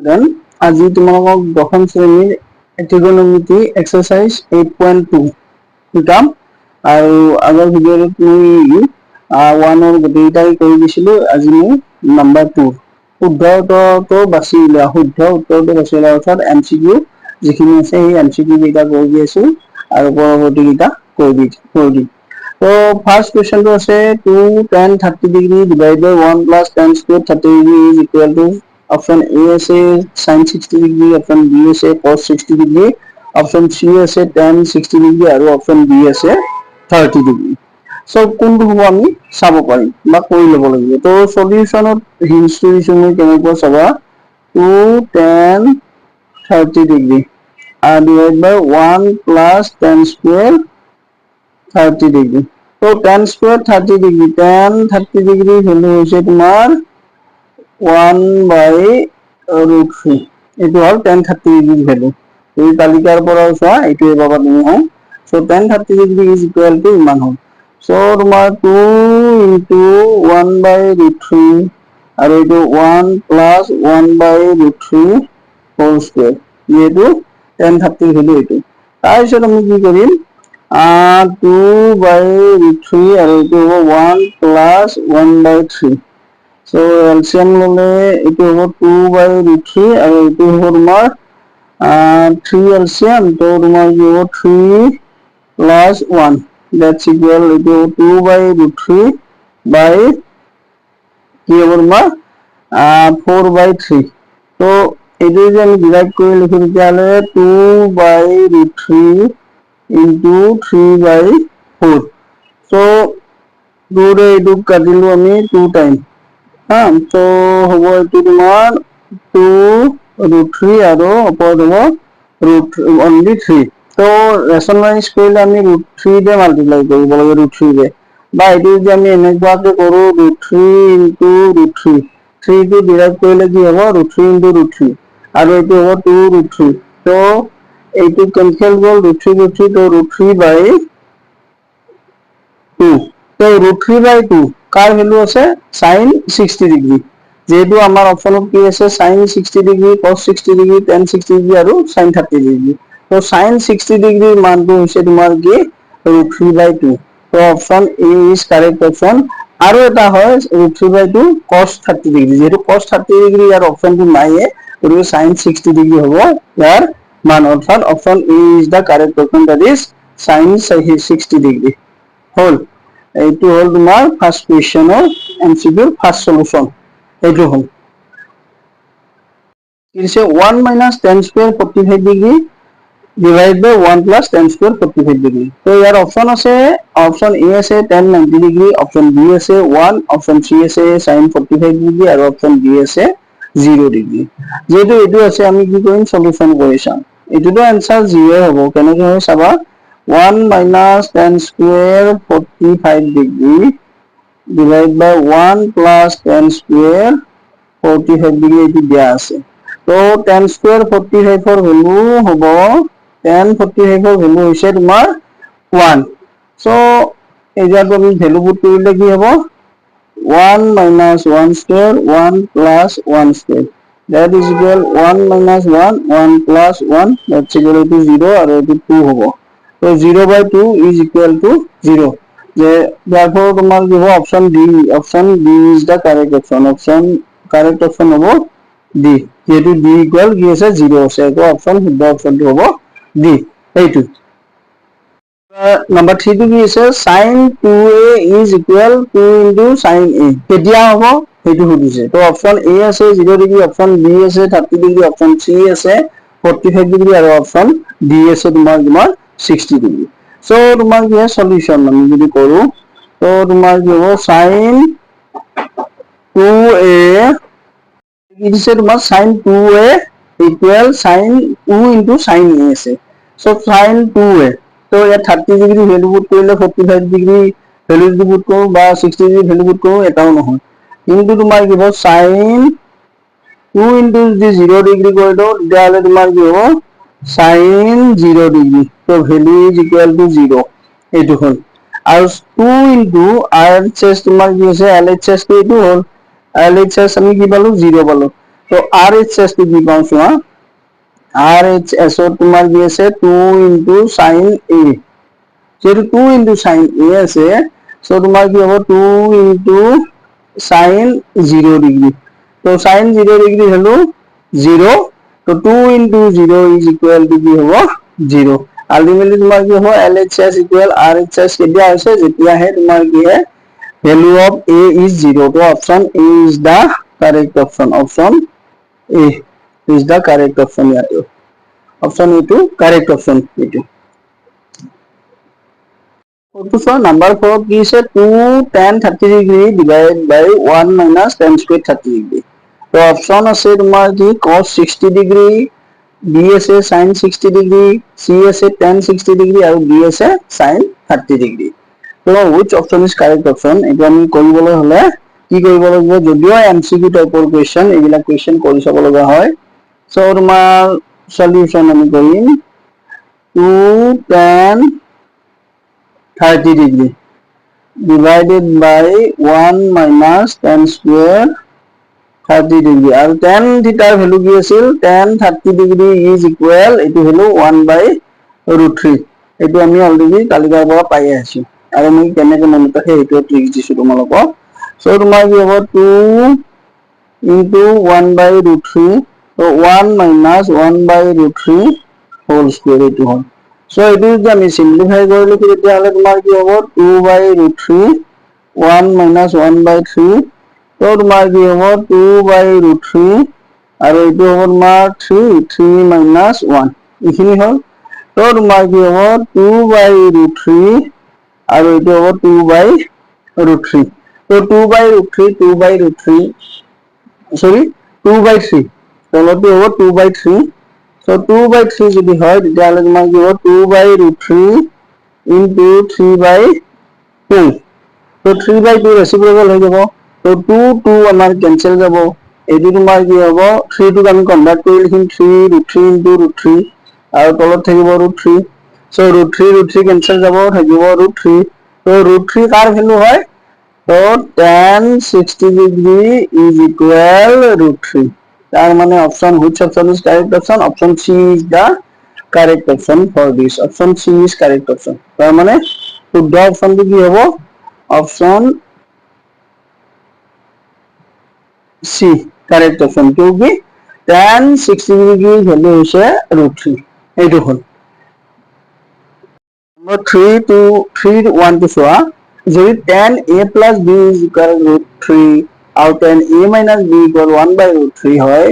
Then আজি তোমালোকক দশম শ্ৰেণীৰ ট্ৰিগোনোমেট্ৰি এক্সাৰসাইজ 8.2 শিকাম আৰু আগৰ ভিডিঅ'ত মই 1 ৰ গোটেইটাই কৰি দিছিলো। আজি মই নাম্বাৰ 2 শুদ্ধ উত্তৰটো বাছি উলিওৱা, শুদ্ধ উত্তৰটো বাছি উলিওৱা অৰ্থাৎ MCQ যিখিনি আছে সেই MCQ কেইটা কৰি দি আছো আৰু পৰৱৰ্তী কেইটা কৰি দিম। So first question to আছে 2 tan 30 degree divided by 1 plus tan square 30 degree is equal to option A আছে sin 60 degree, option B আছে cos 60 degree, option C আছে tan 60 degree আৰু option D আছে 30 degree. So কোনটো হ'ব আমি চাব পাৰিম বা কৰি ল'ব লাগিব। তো সলিউশনত হিন্টটো দিছো মই কেনেকৈ চাবা 2 tan 30 degree divided by 1 plus tan square 30 degree. So tan square 30 degree, tan 30 degree value হৈছে তোমাৰ 1 by root 3. এইটো হ'ল tan 30 degree value. এই তালিকাৰ পৰা চোৱা এইটোৱে পাবা তুমি হয়। So tan 30 degree is equal to ইমান হ'ল। So তোমাৰ 2 into 1 by root 3 আৰু এইটো 1 plus 1 by root 3 whole square. যিহেতু tan 30 value এইটো। তাৰপিছত আমি কি কৰিম 2 by root 3 আৰু এইটো হ'ব 1 plus 1 by 3. So LCM ললে এইটো হ'ব 2 by root 3 আৰু এইটো হ'ব তোমাৰ 3 LCM, তো তোমাৰ কি হ'ব 3 plus 1 that's equal to 2 by root 3 by কি হ'ব তোমাৰ 4 by 3. তো এইটো যদি আমি ডিভাইড কৰি লিখো তেতিয়াহ'লে 2 by root 3 into 3 by 4. So 2 ৰে এইটো কাটিলো আমি 2 টাইম তো হ'ব এইটো তোমাৰ 2 root 3 আৰু ওপৰত হ'ব root only 3. তো ৰেচনেলাইজ কৰিলে আমি root 3 দে মাল্টিপ্লাই কৰিব লাগে root 3 দে, বা এইটো যদি আমি এনেকুৱাকে কৰো root 3 into root 3, 3 টো ডিভাইড কৰিলে কি হ'ব root 3 into root 3 আৰু এইটো হ'ব 2 root 3. তো এইটো কেনসেল গ'ল root 3 তো root 3 by 2. তো root 3 by 2 কাৰ ভ্যালু আছে sin 60 ডিগ্ৰী, যেহেতু আমাৰ অপশনত কি আছে sin 60 degree, cos 60 degree, tan 60 degree আৰু sin 30 ডিগ্ৰী. তো sin 60 ডিগ্ৰী মানটো হৈছে তোমাৰ কি root 3 by 2. তো option A is correct option. আৰু এটা হয় root 3 by 2 cos 30 ডিগ্ৰী, যেহেতু cos 30 ডিগ্ৰী ইয়াৰ অপশনটো নাইয়ে গতিকে sin 60 ডিগ্ৰী হ'ব ইয়াৰ মান, অৰ্থাৎ option A is the correct option, that is sin 60 degree হল। এইটো হল তোমাৰ ফাৰ্স্ট কোয়েশ্চনৰ এমসিকিউৰ ফার্স্ট সলিউশন এইটো হল। কিছে 1 minus tan square 45 degree divided by 1 plus tan square 45 degree. তো ইয়াৰ অপশন আছে, অপশন A আছে tan 90 degree, অপশন B আছে 1, অপশন C আছে sin 45 degree আৰু অপশন D আছে 0 degree. যেহেতু এইটো আছে আমি কি কৰিম সলিউশন কৰি চাম। এইটোতো आंसर 0 হ'ব, কেনেকৈ হয় চাবা 1 minus tan square 45 degree divided by 1 plus tan square 45 degree এইটো দিয়া আছে। তো tan square 45 ৰ ভ্যালু হ'ব tan 45 ৰ ভ্যালু হৈছে তোমাৰ 1. সো এতিয়াটো আমি ভ্যালু পুট কৰিলে কি হ'ব 1 minus 1 square 1 plus 1 square, that is equal 1 minus 1 1 plus 1, that's equal to 0 আৰু এইটো 2 হ'ব। So 0 by 2 is equal to 0. Therefore তোমার কি হবে option D, option D is the correct option. Option correct option হ'ব ডি, যেহেতু ডি ইকুয়াল কি আছে 0 আছে, তো অপশন শুদ্ধ অপশনটো হ'ব ডি এইটো। নাম্বার 3 টো কি আছে sin 2a is equal 2 into sin a, কেতিয়া হ'ব সেইটো সুধিছে। তো অপশন এ আছে 0 ডিগ্ৰী, অপশন বি আছে 30 ডিগ্ৰী, অপশন সি আছে 45 ডিগ্ৰী আৰু অপশন ডি আছে তোমাৰ 60 ডিগ্ৰী। সো তোমাৰ কি হয় সলিউশন আমি যদি কৰো তো তোমাৰ কি হ'ব sin 2a কি দিছে তোমাৰ sin 2a equal sin 2 into sin a আছে। সো sin 2a তো ইয়াত 30 ডিগ্ৰী ভ্যালু পুট কৰিলে 45 ডিগ্ৰী ভ্যালু যদি পুট কৰো বা 60 ডিগ্ৰী ভ্যালু পুট কৰো এটাও নহয়, কিন্তু তোমাৰ কি হ'ব sin 2 into যদি 0 ডিগ্ৰী কৰি দিও তেতিয়াহ'লে তোমাৰ কি হ'ব sin 0 ডিগ্ৰী, তো ভ্যালু ইজ ইকুয়াল টু 0 এইটো হ'ল। আৰু 2 into RHS তোমাৰ কি হৈছে LHS টো এইটো হ'ল, LHS আমি কি পালো 0 পালো। তো RHS টো কি পাওঁ চোৱা RHS তোমাৰ কি আছে 2 into sin A যেহেতু 2 into sin A আছে সো তোমাৰ কি হ'ব 2 into sin 0 degree তো sin 0 degree হলো 0 তো 2 into 0 is equal to কি হ'ব 0 ultimately তোমাৰ কি হ'ব LHS equal RHS কেতিয়া আছে যেতিয়া হে তোমাৰ কি হে value of A is 0 তো option A is the correct option option A is the correct option here option A to correct option A2 so number 4 কি আছে 2 tan 30 degree divided by 1 minus tan square 30 degree তো option আছে তোমাৰ কি cos 60 degree B আছে sin 60 degree C আছে tan 60 degree আৰু D আছে sin 30 degree তো which option is correct option এটা আমি কৰিবলৈ হলে কি কৰিব লাগিব যদিও MCQ টাইপৰ কোৱেশ্চন এইবিলাক কোৱেশ্চন কৰি চাব লগা হয় সো তোমাৰ সলিউশন আমি কৰিম 2 tan 30 degree divided by 1 minus tan square 30 degree আৰু tan theta value কি আছিল tan 30 degree is equal এটো হলো 1 by root 3 এটো আমি অলৰেডি তালিকাৰ পৰা পাই আছো আৰু মই কেনেকৈ মনত ৰাখে এটো ট্ৰিক দিছো তোমালোকক সো তোমাৰ কি হ'ব 2 into 1 by root 3 so 1 minus 1 by root 3 whole square এটো হয় সো এটো যদি আমি সিম্পলিফাই কৰিলে তেতিয়া হলে তোমাৰ কি হ'ব 2 by root 3 1 minus 1 by 3 তো তোমাৰ কি হ'ব 2 by root 3 আৰু এটো হ'ব তোমাৰ 3 minus 1 ইখিনি হ'ল তো তোমাৰ কি হ'ব 2 by root 3 আৰু এটো হ'ব 2 by root 3 তো 2 by root 3 2 by root 3 sorry 2 by 3 তলটো হ'ব 2 by 3 so 2 by 3 যদি হয় তেতিয়া হলে তোমাৰ কি হ'ব 2 by root 3 into 3 by 2 so 3 by 2 reciprocal হৈ যাব so 2 2 আমাৰ cancel যাব এটো তোমাৰ কি হ'ব 3 টো আমি কনভাৰ্ট কৰি লিখিম 3 root 3 into root 3 আৰু তলত থাকিব root 3 so root 3 cancel যাব থাকিব root 3 so root 3 কাৰ ভ্যালু হয় so tan 60 degree is equal root 3 তাৰ মানে option which option is correct option option C is the correct option for this option C is correct option তাৰ মানে শুদ্ধ option টো কি হ'ব option C correct option क्योंकि tan 60 degree value হৈছে root 3 এইটো হ'ল number 3 to 3 1 to চোৱা যদি tan A plus B is equal root 3 আৰু tan A minus B equal 1 by root 3 হয়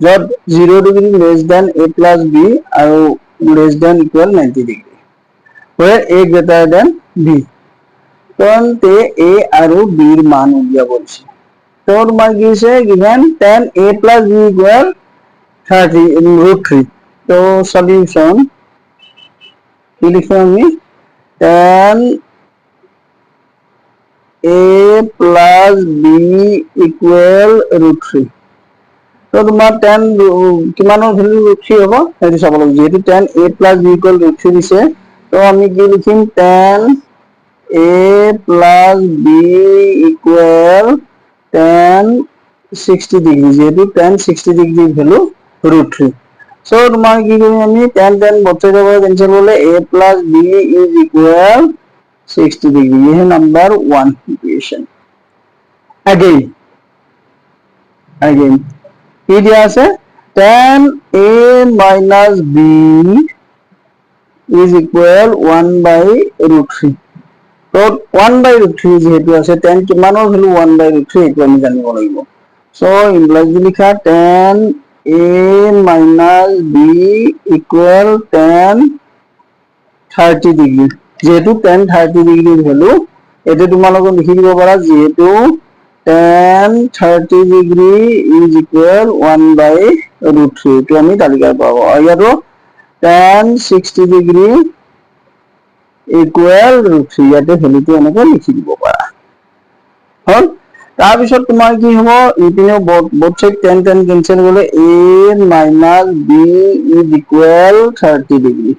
যত 0 degree less than A plus B আৰু less than equal 90 degree where A greater than B তেন্তে A আৰু B ৰ মান উলিয়াব দিছে তো তোমাৰ কি হৈছে given tan A plus B equal 30 root 3 তো solution কি লিখো আমি tan A plus B equal root 3 তো তোমাৰ tan কিমানৰ ভ্যালু root 3 হ'ব সেইটো চাব লাগিব যেহেতু tan A plus B equal root 3 দিছে তো আমি কি লিখিম tan A plus B equal tan 60 degree যেহেতু tan 60 degree value root 3 so তোমাৰ কি কৰিম আমি tan বছৰ যাব কেনসেল হ'লে A plus B is equal 60 degree ये है number 1 equation again কি দিয়া আছে tan A minus B is equal 1 by root 3 so 1 by root 3 যেহেতু আছে tan কিমানৰ ভ্যালু 1 by root 3 এটো আমি জানিব লাগিব so ইংলিশ লিখা tan A minus B equal tan 30 degree যেহেতু tan 30 degree ভ্যালু এটো তোমালোকে লিখি দিব পাৰা যেহেতু tan 30 degree is equal 1 by root 3 এটো আমি তালিকাত পাব আৰু tan 60 degree equal root 3 ইয়াতে ভ্যালুটো এনেকৈ লিখি দিব পাৰা হল তাৰ পিছত তোমাৰ কি হ'ব ইপিনে both side tan cancel গলে A minus B is equal 30 degree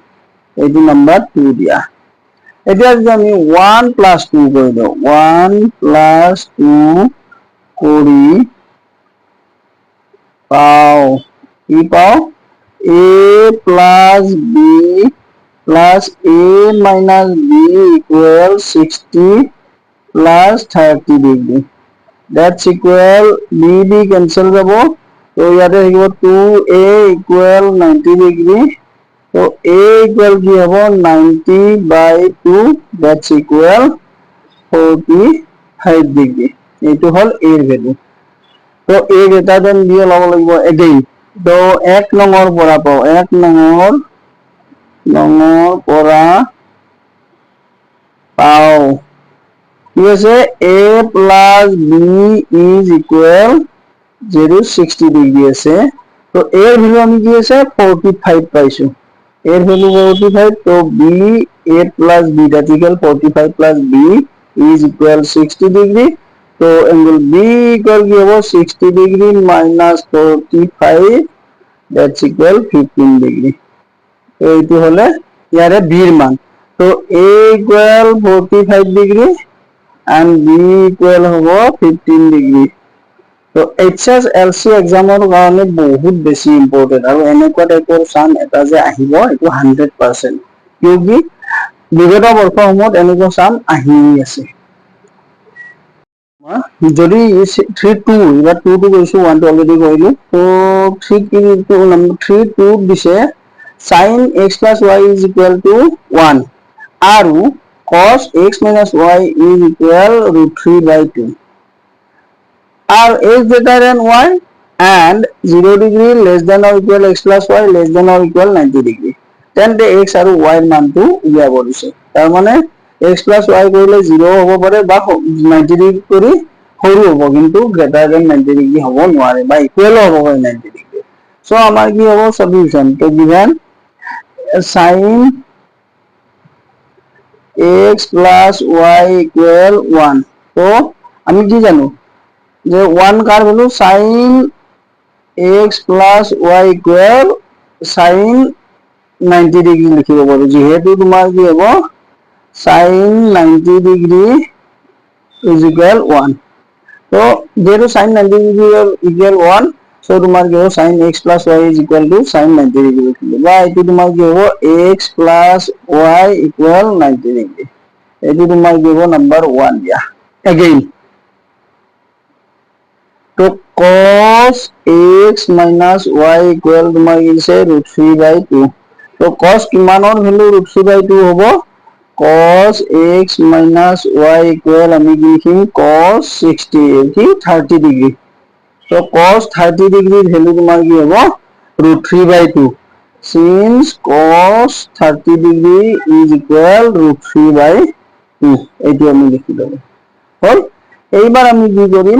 এটো নাম্বার 2 দিয়া এতিয়া যদি আমি 1 plus 2 কৰি দিও 1 plus 2 কৰি পাও কি পাও a plus b plus a minus b equals 60 plus 30 degree. That's equal b cancel যাব তো ইয়াতে থাকিব 2a equal 90 degree so a equal কি হ'ব 90 by 2 that's equal 45 degree এইটো হল a এর ভ্যালু তো a greater than b লব লাগিব again তো 1 নম্বৰ পৰা পাও 1 নম্বৰ পৰা পাও কি আছে a plus b is equal 060 degree আছে তো a এর ভ্যালু আমি কি আছে 45 পাইছো a এর ভ্যালু 45 তো b a plus b that equal 45 plus b is equal 60 degree তো angle b equal কি হবে 60 degree minus 45 that's equal 15 degree তো এইটো হলে ইয়ারে b এর মান তো a equal 45 degree and b equal hobo 15 degree তো HSLC এক্সামৰ কাৰণে বহুত বেছি ইম্পৰ্টেন্ট আৰু এনেকুৱা টাইপৰ সান এটা যে আহিব এটো 100% কিউকি বিগত বৰ্ষসমূহত এনেকুৱা সান আহি আছে যদি 32 এবাৰ 2 টো কৈছো 1 টো অলৰেডি কৈলো তো 3 টো নম্বৰ 32 দিছে sin x plus y is equal to 1 আৰু cos x minus y is equal root 3 by 2 are x greater than y and 0 degree less than or equal x plus y less than or equal 90 degree then the x আৰু y ৰ মানটো উলিয়াব দিছে তাৰ মানে x plus y কৰিলে 0 হ'ব পাৰে বা 90 degree কৰি সৰু হ'ব কিন্তু greater than 90 degree হ'ব নোৱাৰে বা equal হ'ব পাৰে 90 degree so আমাৰ কি হ'ব সলিউশন তো given sin x plus y equal 1 তো আমি কি জানো যে 1 কার value sin x plus y equal sin 90 degree লিখিব পাৰো যেহেতু তোমাৰ কি হ'ব sin 90 degree is equal 1 তো যেহেতু sin 90 degree equal 1 so তোমাৰ কি হ'ব sin x plus y is equal to sin 90 degree লিখিব বা এইটো তোমাৰ কি হ'ব x plus y equal 90 degree এইটো তোমাৰ কি হ'ব নাম্বার 1 দিয়া again तो cos x minus y equal तुम्हार इसे root 3 by 2 तो cos किमानर वैल्यू root 3 by 2 होबो cos x minus y equal আমি লিখিম cos 60 কি 30 degree तो cos 30 degree वैल्यू तुम्हार কি होबো root 3 by 2 since cos 30 degree is equal root 3 by 2 এইটো আমি লিখি দেব হল এইবার আমি কি করি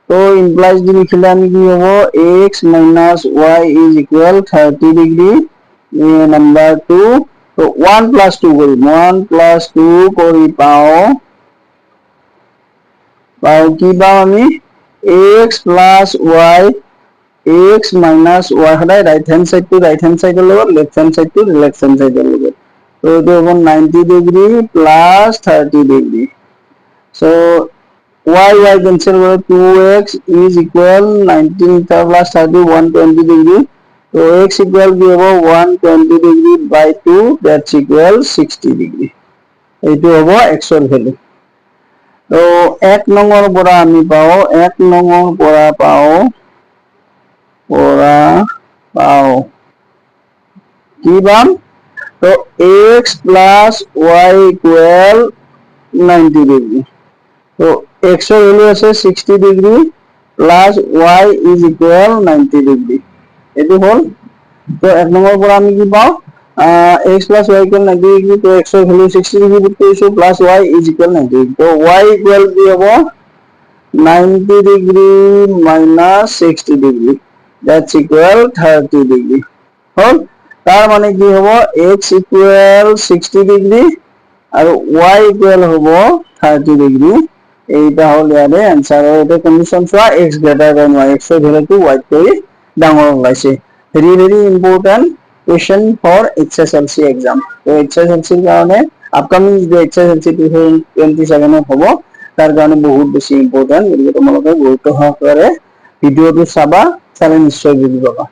तो implies দি লিখিলে আমি কি হ'ব x minus y is equal 30 degree number 2 तो 1 plus 2 করি 1 plus 2 করি পাও কি পাও আমি x plus y x minus y হদাই right hand side to right hand সাইডৰ লগত left hand side to left hand সাইডৰ লগত তো এইটো হ'ব 90 degree plus 30 degree so y cancel with 2x is equal 19 plus 30 120 degree so x equal কি হ'ব 120 degree by 2 that's equal 60 degree এইটো হ'ব x ৰ ভ্যালু তো 1 নম্বৰ পৰা আমি পাও 1 নম্বৰ পৰা পাও কি পাম তো x plus y equal 90 degree तो x ৰ ভ্যালু আছে 60 degree plus y is equal 90 degree এটো হল তো এক নম্বৰ পৰা আমি কি পাও x plus y equal 90 degree তো x ৰ ভ্যালু 60 degree পুট কৰিছো plus y is equal 90 degree তো y equal কি হ'ব 90 degree minus 60 degree that's equal 30 degree হল তাৰ মানে কি হ'ব x equal 60 degree আৰু y equal হ'ব 30 degree এইটা হল ইয়াৰে आंसर এটা কন্ডিশন চোৱা x greater than y x ৰ ভ্যালুটো y কৰি ডাঙৰ ওলাইছে very very important question for HSLC exam তো HSLC ৰ কাৰণে আপকামিং যে HSLC 2027 হ'ব তাৰ কাৰণে বহুত বেছি ইম্পৰ্টেন্ট গতিকে তোমালোকে গুৰুত্ব সহকাৰে ভিডিওটো চাবা চালে নিশ্চয় বুজি পাবা।